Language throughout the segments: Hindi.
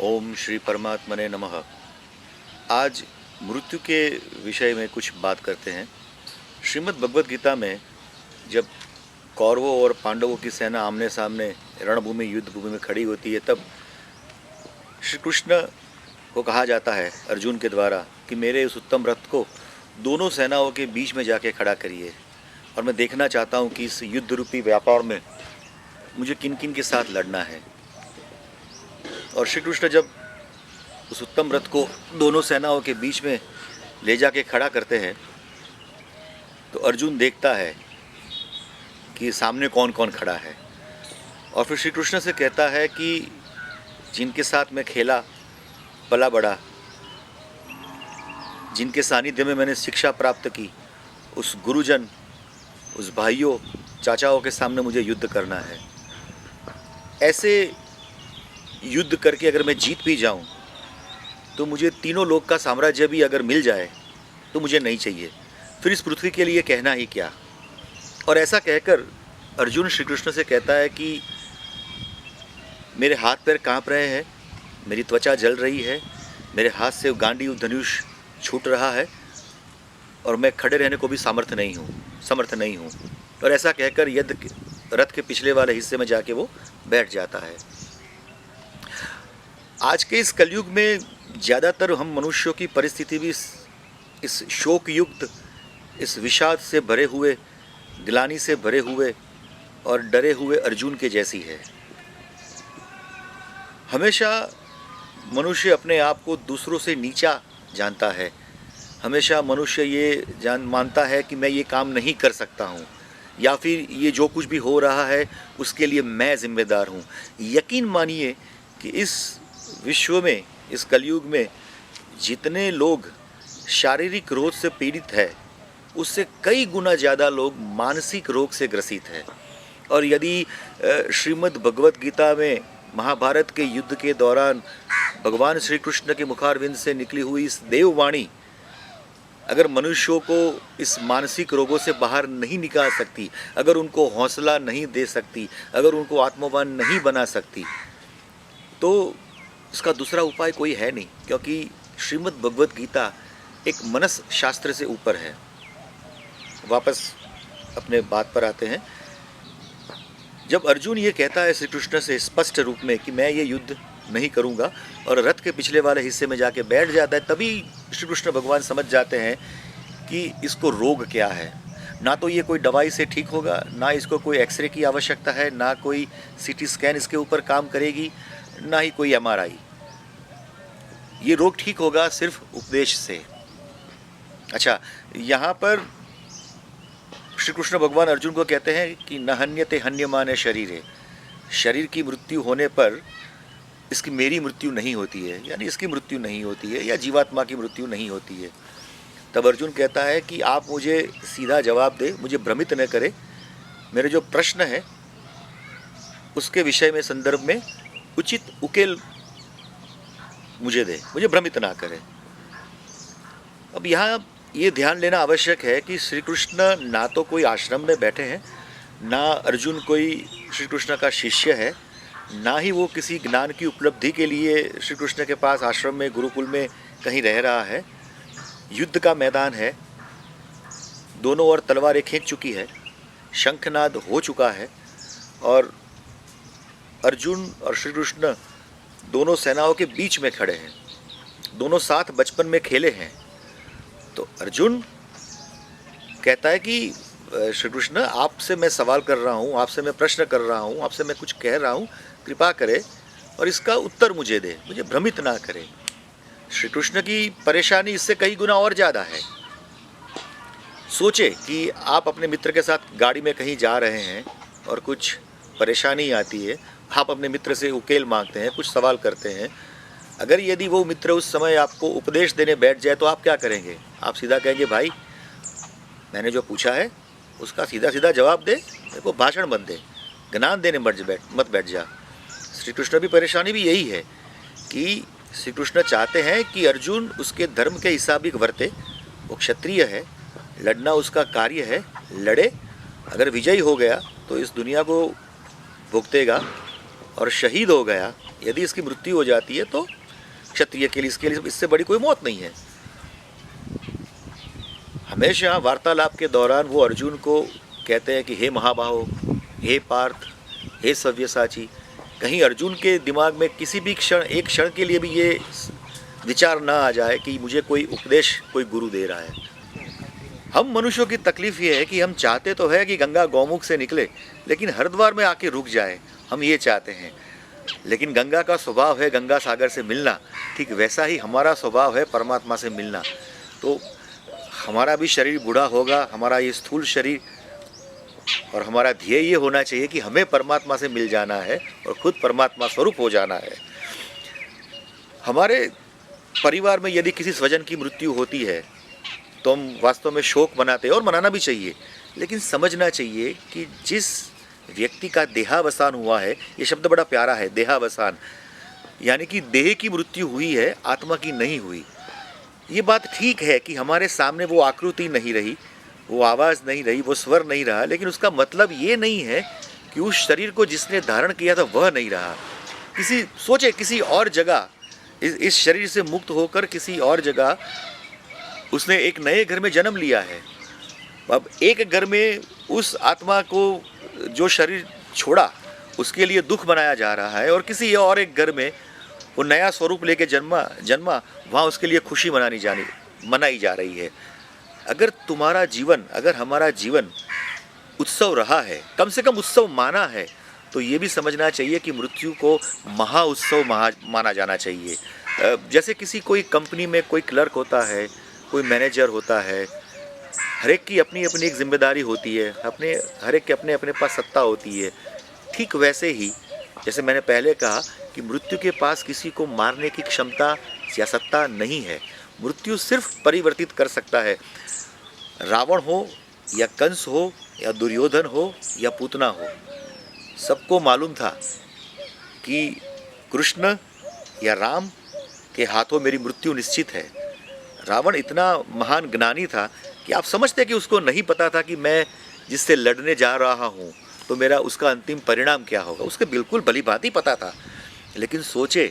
ओम श्री परमात्मने नमः। आज मृत्यु के विषय में कुछ बात करते हैं। श्रीमद् भगवद गीता में जब कौरवों और पांडवों की सेना आमने सामने रणभूमि युद्ध भूमि में खड़ी होती है, तब श्री कृष्ण को कहा जाता है अर्जुन के द्वारा कि मेरे उस उत्तम रथ को दोनों सेनाओं के बीच में जाके खड़ा करिए, और मैं देखना चाहता हूँ कि इस युद्ध रूपी व्यापार में मुझे किन किन के साथ लड़ना है। और श्री कृष्ण जब उस उत्तम रथ को दोनों सेनाओं के बीच में ले जाके खड़ा करते हैं तो अर्जुन देखता है कि सामने कौन कौन खड़ा है, और फिर श्री कृष्ण से कहता है कि जिनके साथ मैं खेला पला बड़ा, जिनके सानिध्य में मैंने शिक्षा प्राप्त की, उस गुरुजन, उस भाइयों चाचाओं के सामने मुझे युद्ध करना है। ऐसे युद्ध करके अगर मैं जीत भी जाऊं तो मुझे तीनों लोक का साम्राज्य भी अगर मिल जाए तो मुझे नहीं चाहिए, फिर इस पृथ्वी के लिए कहना ही क्या। और ऐसा कहकर अर्जुन श्री कृष्ण से कहता है कि मेरे हाथ पैर कांप रहे हैं, मेरी त्वचा जल रही है, मेरे हाथ से गांडीव धनुष छूट रहा है और मैं खड़े रहने को भी समर्थ नहीं हूँ। और ऐसा कहकर यद्ध रथ के पिछले वाले हिस्से में जाके वो बैठ जाता है। आज के इस कलयुग में ज़्यादातर हम मनुष्यों की परिस्थिति भी इस शोक युक्त, इस विषाद से भरे हुए, ग्लानि से भरे हुए और डरे हुए अर्जुन के जैसी है। हमेशा मनुष्य अपने आप को दूसरों से नीचा जानता है। हमेशा मनुष्य ये मानता है कि मैं ये काम नहीं कर सकता हूँ, या फिर ये जो कुछ भी हो रहा है उसके लिए मैं जिम्मेदार हूँ। यकीन मानिए कि इस विश्व में, इस कलयुग में जितने लोग शारीरिक रोग से पीड़ित है, उससे कई गुना ज़्यादा लोग मानसिक रोग से ग्रसित है। और यदि श्रीमद् भगवद गीता में महाभारत के युद्ध के दौरान भगवान श्री कृष्ण के मुखारविंद से निकली हुई इस देववाणी अगर मनुष्यों को इस मानसिक रोगों से बाहर नहीं निकाल सकती, अगर उनको हौसला नहीं दे सकती, अगर उनको आत्मवान नहीं बना सकती, तो इसका दूसरा उपाय कोई है नहीं। क्योंकि श्रीमद् भगवद गीता एक मनस शास्त्र से ऊपर है। वापस अपने बात पर आते हैं। जब अर्जुन ये कहता है श्री कृष्ण से स्पष्ट रूप में कि मैं ये युद्ध नहीं करूँगा, और रथ के पिछले वाले हिस्से में जाके बैठ जाता है, तभी श्री कृष्ण भगवान समझ जाते हैं कि इसको रोग क्या है। ना तो ये कोई दवाई से ठीक होगा, ना इसको कोई एक्सरे की आवश्यकता है, ना कोई सीटी स्कैन इसके ऊपर काम करेगी, ना ही कोई एमआरआई। ये रोग ठीक होगा सिर्फ उपदेश से। अच्छा, यहाँ पर श्री कृष्ण भगवान अर्जुन को कहते हैं कि न हन्यते हन्यमाने शरीरे, शरीर की मृत्यु होने पर इसकी मेरी मृत्यु नहीं होती है, यानी इसकी मृत्यु नहीं होती है, या जीवात्मा की मृत्यु नहीं होती है। तब अर्जुन कहता है कि आप मुझे सीधा जवाब दे, मुझे भ्रमित न करे, मेरे जो प्रश्न है उसके विषय में संदर्भ में उचित उकेल मुझे दे, मुझे भ्रमित ना करे। अब यहाँ ये ध्यान लेना आवश्यक है कि श्री कृष्ण ना तो कोई आश्रम में बैठे हैं, ना अर्जुन कोई श्री कृष्ण का शिष्य है, ना ही वो किसी ज्ञान की उपलब्धि के लिए श्री कृष्ण के पास आश्रम में, गुरुकुल में कहीं रह रहा है। युद्ध का मैदान है, दोनों ओर तलवारें खींच चुकी है, शंखनाद हो चुका है, और अर्जुन और श्री कृष्ण दोनों सेनाओं के बीच में खड़े हैं। दोनों साथ बचपन में खेले हैं। तो अर्जुन कहता है कि श्री कृष्ण, आपसे मैं सवाल कर रहा हूँ, आपसे मैं प्रश्न कर रहा हूँ, आपसे मैं कुछ कह रहा हूँ, कृपा करे और इसका उत्तर मुझे दे, मुझे भ्रमित ना करे। श्री कृष्ण की परेशानी इससे कई गुना और ज़्यादा है। सोचे कि आप अपने मित्र के साथ गाड़ी में कहीं जा रहे हैं और कुछ परेशानी आती है, आप अपने मित्र से उकेल मांगते हैं, कुछ सवाल करते हैं। अगर यदि वो मित्र उस समय आपको उपदेश देने बैठ जाए तो आप क्या करेंगे? आप सीधा कहेंगे भाई मैंने जो पूछा है उसका सीधा सीधा जवाब दे, मेरे को भाषण मत दे, ज्ञान देने मत बैठ जा। श्री कृष्ण की परेशानी भी यही है कि श्री कृष्ण चाहते हैं कि अर्जुन उसके धर्म के हिसाब ही वर्ते। वो क्षत्रिय है, लड़ना उसका कार्य है, लड़े। अगर विजयी हो गया तो इस दुनिया को भुगतेगा, और शहीद हो गया, यदि इसकी मृत्यु हो जाती है तो क्षत्रिय के लिए इसके लिए इससे बड़ी कोई मौत नहीं है। हमेशा वार्तालाप के दौरान वो अर्जुन को कहते हैं कि हे महाबाहो, हे पार्थ, हे सव्यसाची। कहीं अर्जुन के दिमाग में किसी भी क्षण, एक क्षण के लिए भी ये विचार ना आ जाए कि मुझे कोई उपदेश, कोई गुरु दे रहा है। हम मनुष्यों की तकलीफ ये है कि हम चाहते तो है कि गंगा गौमुख से निकले, लेकिन हरिद्वार में आके रुक जाए, हम ये चाहते हैं। लेकिन गंगा का स्वभाव है गंगा सागर से मिलना, ठीक वैसा ही हमारा स्वभाव है परमात्मा से मिलना। तो हमारा भी शरीर बूढ़ा होगा, हमारा ये स्थूल शरीर, और हमारा ध्येय ये होना चाहिए कि हमें परमात्मा से मिल जाना है और खुद परमात्मा स्वरूप हो जाना है। हमारे परिवार में यदि किसी स्वजन की मृत्यु होती है तो हम वास्तव में शोक मनाते हैं, और मनाना भी चाहिए, लेकिन समझना चाहिए कि जिस व्यक्ति का देहावसान हुआ है, ये शब्द बड़ा प्यारा है, देहावसान, यानी कि देह की मृत्यु हुई है, आत्मा की नहीं हुई। ये बात ठीक है कि हमारे सामने वो आकृति नहीं रही, वो आवाज़ नहीं रही, वो स्वर नहीं रहा, लेकिन उसका मतलब ये नहीं है कि उस शरीर को जिसने धारण किया था वह नहीं रहा। किसी और जगह, इस शरीर से मुक्त होकर किसी और जगह उसने एक नए घर में जन्म लिया है। अब एक घर में उस आत्मा को जो शरीर छोड़ा उसके लिए दुख मनाया जा रहा है, और किसी और एक घर में वो नया स्वरूप लेके जन्मा वहाँ उसके लिए खुशी मनाई जा रही है। अगर तुम्हारा जीवन, अगर हमारा जीवन उत्सव रहा है, कम से कम उत्सव माना है, तो ये भी समझना चाहिए कि मृत्यु को महा उत्सव माना जाना चाहिए। जैसे कोई कंपनी में कोई क्लर्क होता है, कोई मैनेजर होता है, हर एक की अपनी अपनी एक जिम्मेदारी होती है, हर एक के अपने अपने पास सत्ता होती है। ठीक वैसे ही जैसे मैंने पहले कहा कि मृत्यु के पास किसी को मारने की क्षमता या सत्ता नहीं है। मृत्यु सिर्फ परिवर्तित कर सकता है। रावण हो या कंस हो या दुर्योधन हो या पूतना हो, सबको मालूम था कि कृष्ण या राम के हाथों मेरी मृत्यु निश्चित है। रावण इतना महान ज्ञानी था कि आप समझते कि उसको नहीं पता था कि मैं जिससे लड़ने जा रहा हूँ तो मेरा उसका अंतिम परिणाम क्या होगा। उसके बिल्कुल भलीभांति पता था, लेकिन सोचे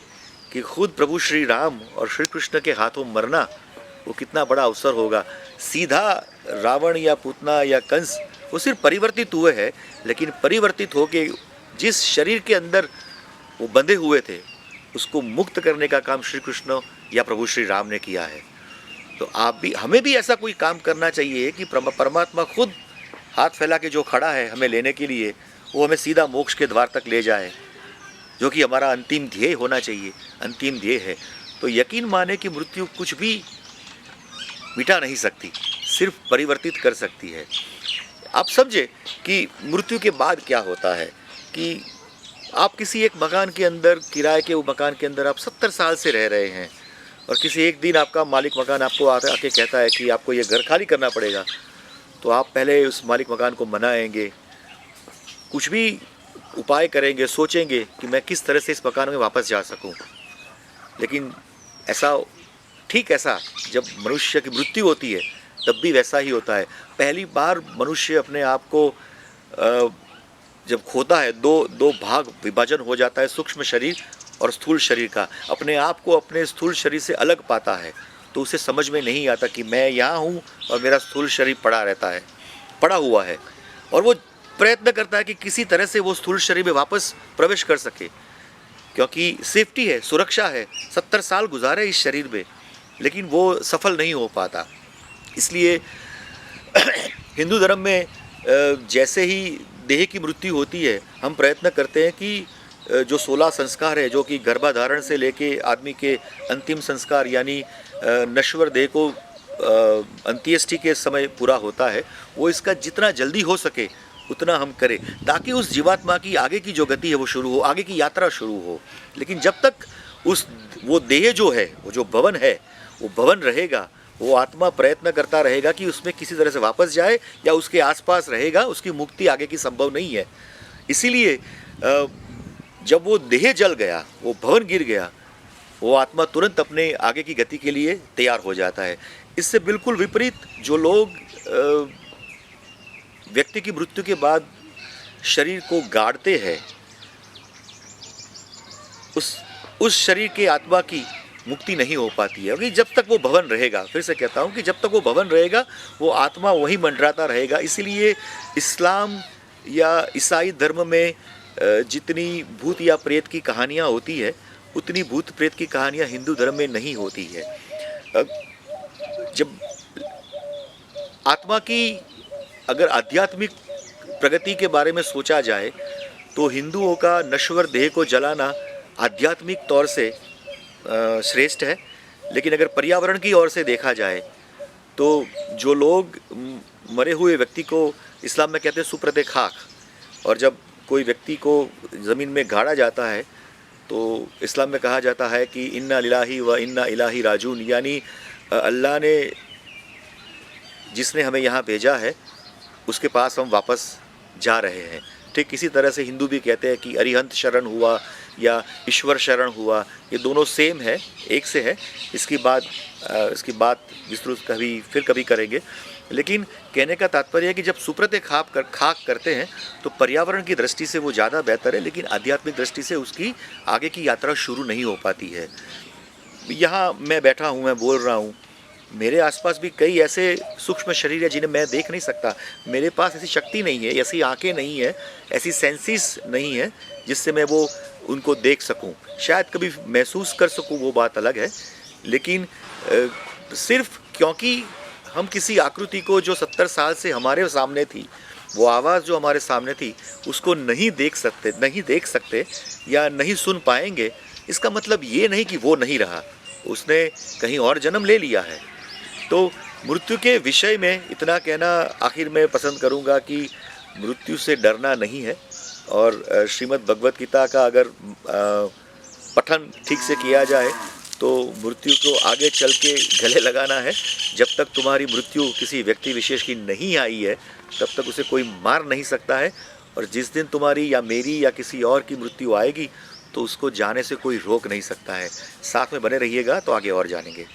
कि खुद प्रभु श्री राम और श्री कृष्ण के हाथों मरना वो कितना बड़ा अवसर होगा। सीधा रावण या पूतना या कंस वो सिर्फ परिवर्तित हुए हैं, लेकिन परिवर्तित होके जिस शरीर के अंदर वो बंधे हुए थे उसको मुक्त करने का काम श्री कृष्ण या प्रभु श्री राम ने किया है। तो हमें भी ऐसा कोई काम करना चाहिए कि परमात्मा खुद हाथ फैला के जो खड़ा है हमें लेने के लिए, वो हमें सीधा मोक्ष के द्वार तक ले जाए, जो कि हमारा अंतिम ध्येय होना चाहिए, अंतिम ध्येय है। तो यकीन माने कि मृत्यु कुछ भी मिटा नहीं सकती, सिर्फ परिवर्तित कर सकती है। आप समझे कि मृत्यु के बाद क्या होता है कि आप किसी एक मकान के अंदर, किराए के मकान के अंदर आप 70 साल से रह रहे हैं, और किसी एक दिन आपका मालिक मकान आपको आके कहता है कि आपको ये घर खाली करना पड़ेगा, तो आप पहले उस मालिक मकान को मनाएंगे, कुछ भी उपाय करेंगे, सोचेंगे कि मैं किस तरह से इस मकान में वापस जा सकूं। लेकिन ऐसा जब मनुष्य की मृत्यु होती है तब भी वैसा ही होता है। पहली बार मनुष्य अपने आप को जब खोता है, दो भाग विभाजन हो जाता है, सूक्ष्म शरीर और स्थूल शरीर का, अपने आप को अपने स्थूल शरीर से अलग पाता है, तो उसे समझ में नहीं आता कि मैं यहाँ हूँ और मेरा स्थूल शरीर पड़ा हुआ है, और वो प्रयत्न करता है कि किसी तरह से वो स्थूल शरीर में वापस प्रवेश कर सके, क्योंकि सेफ्टी है, सुरक्षा है। 70 साल गुजारे इस शरीर में, लेकिन वो सफल नहीं हो पाता। इसलिए हिंदू धर्म में जैसे ही देह की मृत्यु होती है, हम प्रयत्न करते हैं कि जो 16 संस्कार है, जो कि गर्भाधारण से लेके आदमी के अंतिम संस्कार यानी नश्वर देह को अंत्येष्टि के समय पूरा होता है, वो इसका जितना जल्दी हो सके उतना हम करें, ताकि उस जीवात्मा की आगे की जो गति है वो शुरू हो, आगे की यात्रा शुरू हो। लेकिन जब तक वो देह जो है, वो जो भवन है, वो भवन रहेगा, वो आत्मा प्रयत्न करता रहेगा कि उसमें किसी तरह से वापस जाए या उसके आसपास रहेगा, उसकी मुक्ति आगे की संभव नहीं है। इसीलिए जब वो देह जल गया, वो भवन गिर गया, वो आत्मा तुरंत अपने आगे की गति के लिए तैयार हो जाता है। इससे बिल्कुल विपरीत जो लोग व्यक्ति की मृत्यु के बाद शरीर को गाड़ते हैं, उस शरीर के आत्मा की मुक्ति नहीं हो पाती है। क्योंकि जब तक वो भवन रहेगा, फिर से कहता हूँ कि जब तक वो भवन रहेगा वो आत्मा वहीं मंडराता रहेगा। इसीलिए इस्लाम या ईसाई धर्म में जितनी भूत या प्रेत की कहानियाँ होती है उतनी भूत प्रेत की कहानियाँ हिंदू धर्म में नहीं होती है। जब आत्मा की अगर आध्यात्मिक प्रगति के बारे में सोचा जाए तो हिंदुओं का नश्वर देह को जलाना आध्यात्मिक तौर से श्रेष्ठ है। लेकिन अगर पर्यावरण की ओर से देखा जाए तो जो लोग मरे हुए व्यक्ति को इस्लाम में कहते हैं सुप्रते खाक, और जब कोई व्यक्ति को ज़मीन में गाड़ा जाता है तो इस्लाम में कहा जाता है कि इन्ना लिल्लाहि व इन्ना इलाही राजून, यानी अल्लाह ने जिसने हमें यहाँ भेजा है उसके पास हम वापस जा रहे हैं। ठीक इसी तरह से हिंदू भी कहते हैं कि अरिहंत शरण हुआ या ईश्वर शरण हुआ, ये दोनों सेम है, एक से है। इसकी बात विस्तृत कभी करेंगे। लेकिन कहने का तात्पर्य है कि जब सुप्रते खाक करते हैं तो पर्यावरण की दृष्टि से वो ज़्यादा बेहतर है, लेकिन आध्यात्मिक दृष्टि से उसकी आगे की यात्रा शुरू नहीं हो पाती है। यहाँ मैं बैठा हूँ, मैं बोल रहा हूँ, मेरे आसपास भी कई ऐसे सूक्ष्म शरीर है जिन्हें मैं देख नहीं सकता। मेरे पास ऐसी शक्ति नहीं है, ऐसी आंखें नहीं है, ऐसी सेंसेस नहीं है जिससे मैं वो उनको देख सकूं। शायद कभी महसूस कर सकूं, वो बात अलग है। लेकिन सिर्फ क्योंकि हम किसी आकृति को जो 70 साल से हमारे सामने थी, वो आवाज़ जो हमारे सामने थी, उसको नहीं देख सकते या नहीं सुन पाएंगे, इसका मतलब ये नहीं कि वो नहीं रहा, उसने कहीं और जन्म ले लिया है। तो मृत्यु के विषय में इतना कहना आखिर में पसंद करूंगा कि मृत्यु से डरना नहीं है, और श्रीमद् भगवत गीता का अगर पठन ठीक से किया जाए तो मृत्यु को आगे चल के गले लगाना है। जब तक तुम्हारी मृत्यु किसी व्यक्ति विशेष की नहीं आई है तब तक उसे कोई मार नहीं सकता है, और जिस दिन तुम्हारी या मेरी या किसी और की मृत्यु आएगी तो उसको जाने से कोई रोक नहीं सकता है। साथ में बने रहिएगा तो आगे और जानेंगे।